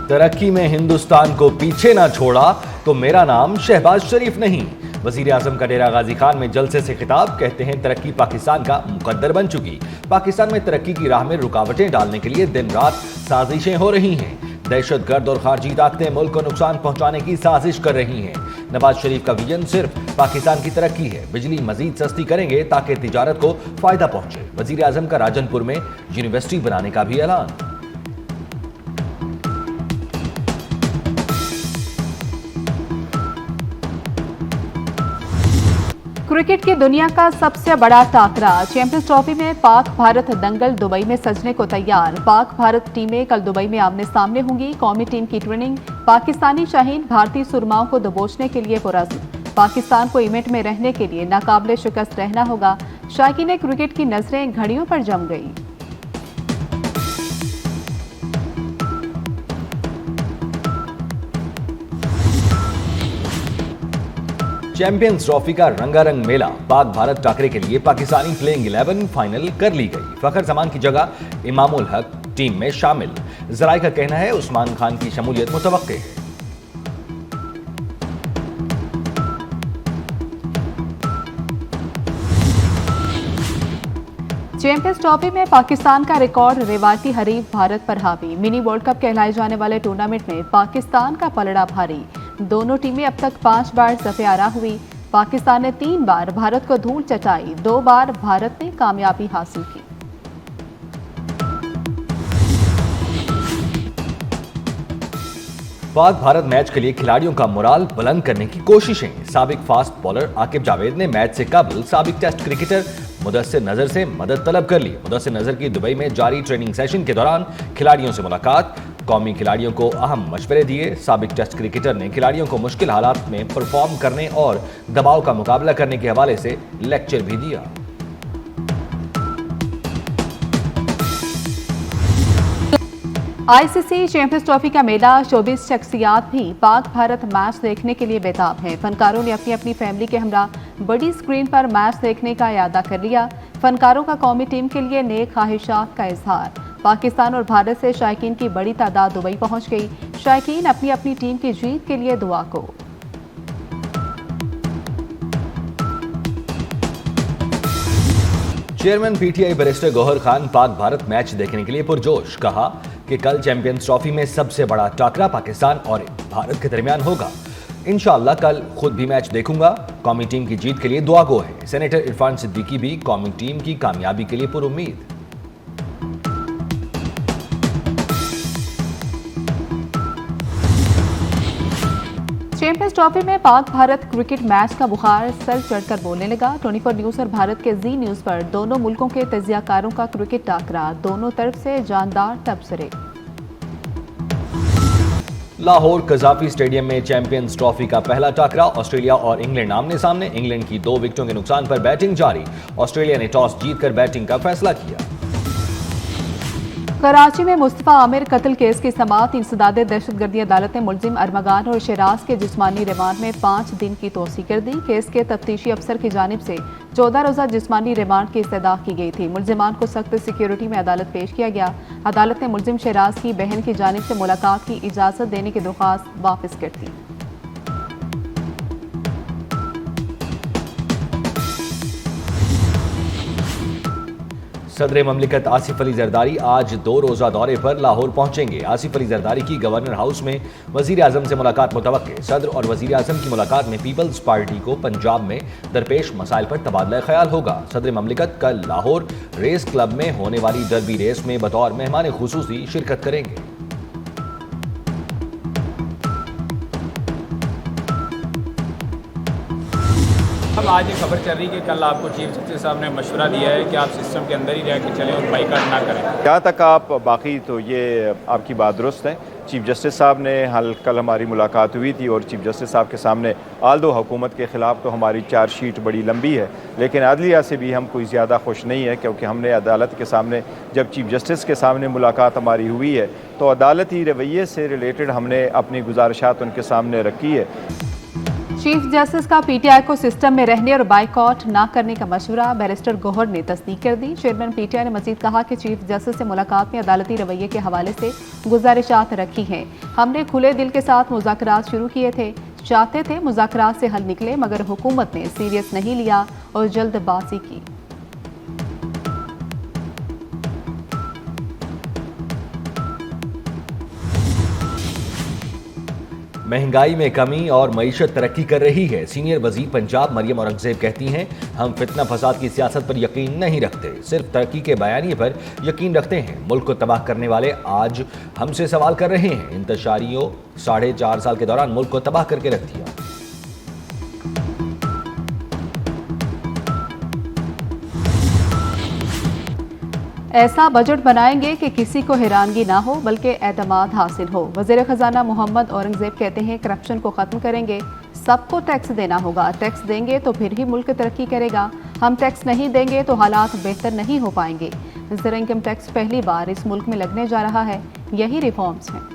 तरक्की में हिंदुस्तान को पीछे ना छोड़ा तो मेरा नाम शहबाज शरीफ नहीं। वजीर आजम का डेरा गाजी खान में जलसे से खिताब, कहते हैं तरक्की पाकिस्तान का मुकद्दर बन चुकी। पाकिस्तान में तरक्की की राह में रुकावटें डालने के लिए दिन रात साजिशें हो रही हैं। दहशतगर्द और खारजी ताकतें मुल्क को नुकसान पहुंचाने की साजिश कर रही हैं। नवाज शरीफ का विजन सिर्फ पाकिस्तान की तरक्की है। बिजली मजीद सस्ती करेंगे ताकि तिजारत को फायदा पहुंचे। वजीर आजम का राजनपुर में यूनिवर्सिटी बनाने का भी ऐलान। क्रिकेट की दुनिया का सबसे बड़ा टाकरा, चैंपियंस ट्रॉफी में पाक भारत दंगल दुबई में सजने को तैयार। पाक भारत टीमें कल दुबई में आमने सामने होंगी। कौमी टीम की ट्रेनिंग, पाकिस्तानी शाहीन भारतीय सुरमाओं को दबोचने के लिए पुरज़्म। पाकिस्तान को इवेंट में रहने के लिए नाकाबिले शिकस्त रहना होगा। शायकीन क्रिकेट की नजरें घड़ियों पर जम गई। चैंपियंस ट्रॉफी का रंगारंग मेला, पाक भारत टाकरे के लिए पाकिस्तानी प्लेइंग 11 फाइनल कर ली गई। फखर जमान की जगह इमामुल हक टीम में शामिल। जराए का कहना है उस्मान खान की शमूलियत मुतवक्के है। चैंपियंस ट्रॉफी में पाकिस्तान का रिकॉर्ड रिवायती हरीफ भारत पर हावी। मिनी वर्ल्ड कप कहलाए जाने वाले टूर्नामेंट में पाकिस्तान का पलड़ा भारी। दोनों टीमें अब तक 5 बार सफ़े आरा हुई। पाकिस्तान ने 3 बार भारत को धूल चटाई, 2 बार भारत ने कामयाबी हासिल की। पाक भारत मैच के लिए खिलाड़ियों का मोराल बुलंद करने की कोशिशें। साबिक फास्ट बॉलर आकिब जावेद ने मैच से कबल साबिक टेस्ट क्रिकेटर मुदस्सिर नजर से मदद तलब कर ली। मुदस्सिर नजर की दुबई में जारी ट्रेनिंग सेशन के दौरान खिलाड़ियों से मुलाकात, कौमी खिलाड़ियों को अहम मशवरे दिए। साबिक टेस्ट क्रिकेटर ने खिलाड़ियों को मुश्किल हालात में परफॉर्म करने और दबाव का मुकाबला करने के हवाले से लेक्चर भी दिया। आईसीसी चैंपियंस ट्रॉफी का मेला, 24 शख्सियात भी पाक भारत मैच देखने के लिए बेताब हैं। फनकारों ने अपनी अपनी फैमिली के हमरा बड़ी स्क्रीन पर मैच देखने का इरादा कर लिया। फनकारों का कौमी टीम के लिए नेक ख्वाहिशात का इजहार। पाकिस्तान और भारत से शायकीन की बड़ी तादाद दुबई पहुंच गई। शायकीन अपनी अपनी टीम की जीत के लिए दुआ को। Chairman PTI barrister Gauhar Khan Pak Bharat match देखने के लिए पुरजोश। कहा कि कल चैंपियंस ट्रॉफी में सबसे बड़ा टाकरा पाकिस्तान और भारत के दरमियान होगा। इंशाअल्लाह कल खुद भी मैच देखूंगा। कौमी टीम की जीत के लिए दुआ गो है। सेनेटर इरफान सिद्दीकी भी कौमी टीम की कामयाबी के लिए पुरुम्मीद। चैंपियंस ट्रॉफी में पाक भारत क्रिकेट मैच का बुखार सर चढ़कर बोलने लगा। 24 न्यूज और भारत के जी न्यूज पर दोनों मुल्कों के तजियाकारों का क्रिकेट टाकरा, दोनों तरफ से जानदार तबसरे। लाहौर कजाफी स्टेडियम में चैंपियंस ट्रॉफी का पहला टाकरा, ऑस्ट्रेलिया और इंग्लैंड आमने सामने। इंग्लैंड की 2 विकेटों के नुकसान पर बैटिंग जारी। ऑस्ट्रेलिया ने टॉस जीतकर बैटिंग का फैसला किया। कराची में मुस्तफा आमिर कत्ल केस की समाअत, इंसदादे दहशतगर्दी अदालत ने मुलजिम अरमगान और शराज के जिस्मानी रिमांड में 5 दिन की तोसी कर दी। केस के तफ्तीशी अफसर की जानिब से 14 रोजा जिस्मानी रिमांड की इस्तदा की गई थी। मुलजिमान को सख्त सिक्योरिटी में अदालत पेश किया गया। अदालत ने मुलजिम शराज की बहन की जानिब से मुलाकात की इजाजत देने की दरख्वास्त वापस कर दी। सदर ममलिकत आसिफ अली जरदारी आज 2 रोजा दौरे पर लाहौर पहुंचेंगे। आसिफ अली जरदारी की गवर्नर हाउस में वजीर आजम से मुलाकात मुतवक्के। सदर और वजीर आजम की मुलाकात में पीपल्स पार्टी को पंजाब में दरपेश मसाइल पर तबादला ख्याल होगा। सदर ममलिकत कल लाहौर रेस क्लब में होने वाली डर्बी रेस में बतौर मेहमान खुसूसी शिरकत करेंगे। अब आज ये खबर चल रही है कि कल आपको चीफ जस्टिस साहब ने मशवरा दिया है कि आप सिस्टम के अंदर ही रह के चलें और बाइकाट ना करें। जहाँ तक आप बाकी तो ये आपकी बात दुरुस्त है। चीफ जस्टिस साहब ने कल हमारी मुलाकात हुई थी और चीफ जस्टिस साहब के सामने आल्दो हुकूमत के ख़िलाफ़ तो हमारी चार्जशीट बड़ी लंबी है, लेकिन अदलिया से भी हम कोई ज़्यादा खुश नहीं है, क्योंकि हमने अदालत के सामने जब चीफ जस्टिस के सामने मुलाकात हमारी हुई है तो अदालती रवैये से रिलेटेड हमने अपनी गुजारिशात उनके सामने रखी है। चीफ जस्टिस का पीटीआई को सिस्टम में रहने और बाइकआउट न करने का मशवरा, बैरिस्टर गौहर ने तस्दीक कर दी। चेयरमैन पीटीआई ने मजीद कहा कि चीफ जस्टिस से मुलाकात में अदालती रवैये के हवाले से गुजारिशात रखी हैं। हमने खुले दिल के साथ मुज़ाकरात शुरू किए थे, चाहते थे मुज़ाकरात से हल निकले, मगर हुकूमत ने सीरियस नहीं लिया और जल्दबाजी की। महंगाई में कमी और मईशत तरक्की कर रही है। सीनियर वजीर पंजाब मरियम औरंगजेब कहती हैं, हम फितना फसाद की सियासत पर यकीन नहीं रखते, सिर्फ तरक्की के बयानिए पर यकीन रखते हैं। मुल्क को तबाह करने वाले आज हमसे सवाल कर रहे हैं। इंतशारियों 4.5 साल के दौरान मुल्क को तबाह करके रख दिया। ऐसा बजट बनाएंगे कि किसी को हैरानगी ना हो बल्कि एतमाद हासिल हो। वज़ीर ख़जाना मोहम्मद औरंगजेब कहते हैं, करप्शन को ख़त्म करेंगे, सबको टैक्स देना होगा, टैक्स देंगे तो फिर ही मुल्क तरक्की करेगा। हम टैक्स नहीं देंगे तो हालात बेहतर नहीं हो पाएंगे। ज़रा इनकम टैक्स पहली बार इस मुल्क में लगने जा रहा है, यही रिफॉर्म्स हैं।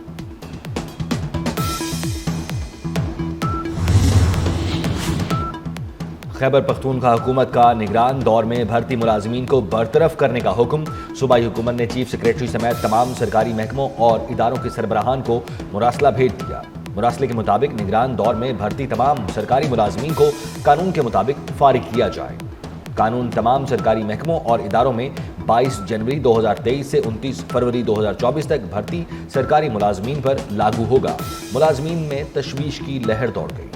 खैबर पख्तूनख्वा हुकूमत का निगरान दौर में भर्ती मुलाजमीन को बरतरफ करने का हुक्म। सूबाई हुकूमत ने चीफ सेक्रेटरी समेत तमाम सरकारी महकमों और इदारों के सरबराहान को मुरासला भेज दिया। मुरासले के मुताबिक निगरान दौर में भर्ती तमाम सरकारी मुलाजमीन को कानून के मुताबिक फारिग किया जाए। कानून तमाम सरकारी महकमों और इदारों में 22 जनवरी 2023 से 29 फरवरी 2024 तक भर्ती सरकारी मुलाजमीन पर लागू होगा। मुलाजमीन में तशवीश की लहर दौड़ गई।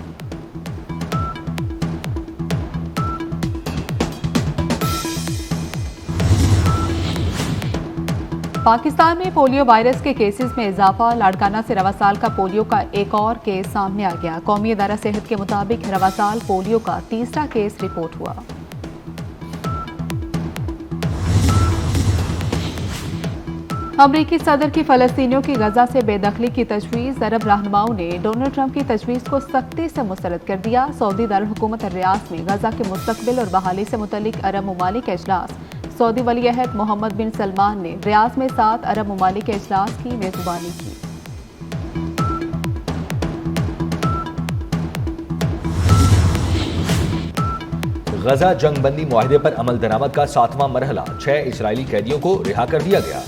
पाकिस्तान में पोलियो वायरस के केसेस में इजाफा, लाड़काना से रवा साल का पोलियो का एक और केस सामने आ गया। कौमी इदारा सेहत के मुताबिक रवा साल पोलियो का तीसरा केस रिपोर्ट हुआ। अमरीकी सदर की फलस्तीनियों की गजा से बेदखली की तजवीज़, अरब रहनुमाओं ने डोनाल्ड ट्रंप की तजवीज़ को सख्ती से मुस्तरद कर दिया। सऊदी दारुल हुकूमत रियाद में गजा के मुस्तकबिल और बहाली से मुतल्लिक अरब ममालिक का इजलास। सऊदी वली अहद मोहम्मद बिन सलमान ने रियाद में 7 अरब ममालिक के इजलास की मेजबानी की। गजा जंगबंदी मुआहदे पर अमल दरामद का 7वां मरहला, 6 इजरायली कैदियों को रिहा कर दिया गया।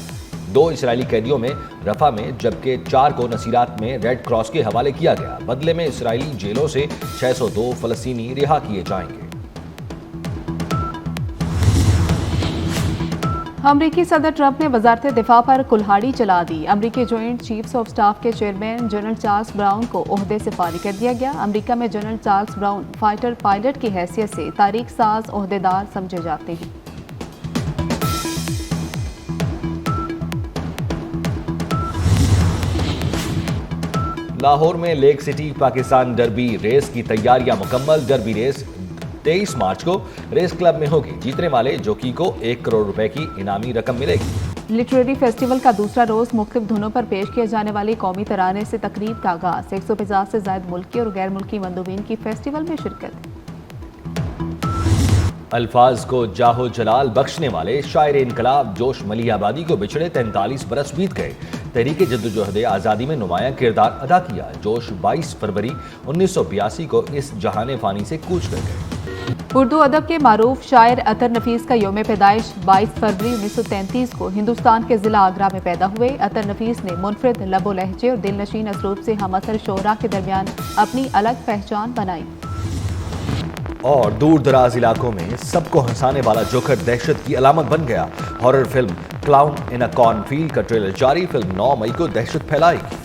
2 इजरायली कैदियों में रफा में, जबकि 4 को नसीरात में रेड क्रॉस के हवाले किया गया। बदले में इजरायली जेलों से 602 फलस्तीनी रिहा किए जाएंगे। अमरीकी सदर ट्रंप ने वजारत दिफा पर कुल्हाड़ी चला दी। अमरीकी जॉइंट चीफ्स ऑफ स्टाफ के चेयरमैन जनरल चार्ल्स ब्राउन को ओहदे से फारिग कर दिया गया। अमरीका में general Charles brown fighter pilot की हैसियत से तारीख साज ओहदेदार समझे जाते हैं। लाहौर में Lake City Pakistan Derby race की तैयारियां मुकम्मल। डर्बी रेस 23 मार्च को रेस क्लब में होगी। जीतने वाले जॉकी को 1 करोड़ रुपए की इनामी रकम मिलेगी। लिटरेरी फेस्टिवल का दूसरा रोज मुख्तलिफ धुनों पर पेश किए जाने वाली कौमी तराने से तकरीब का आगाज। 150 से ज्यादा मुल्की और गैर मुल्की मंदूबीन की फेस्टिवल में शिरकत। अल्फाज को जाहो जलाल बख्शने वाले शायर इनकलाब जोश मलिहाबादी को बिछड़े 43 बरस बीत गए। तहरीक जद्दोजहद आज़ादी में नुमायां किरदार अदा किया। जोश 22 फरवरी 1982 को इस जहाने फानी से कूच कर गए। उर्दू अदब के मारूफ शायर अतर नफीस का यौम पैदाइश 22 फरवरी 1933 को हिंदुस्तान के जिला आगरा में पैदा हुए। अतर नफीस ने मुनफरिद लबो लहजे और दिल नशीन असलूब से हम असर शोरा के दरमियान अपनी अलग पहचान बनाई। और दूर दराज इलाकों में सबको हंसाने वाला जोकर दहशत की अलामत बन गया। हॉरर फिल्म क्लाउन इन अ कॉर्नफील्ड का ट्रेलर जारी। फिल्म 9 मई को दहशत फैलाएगी।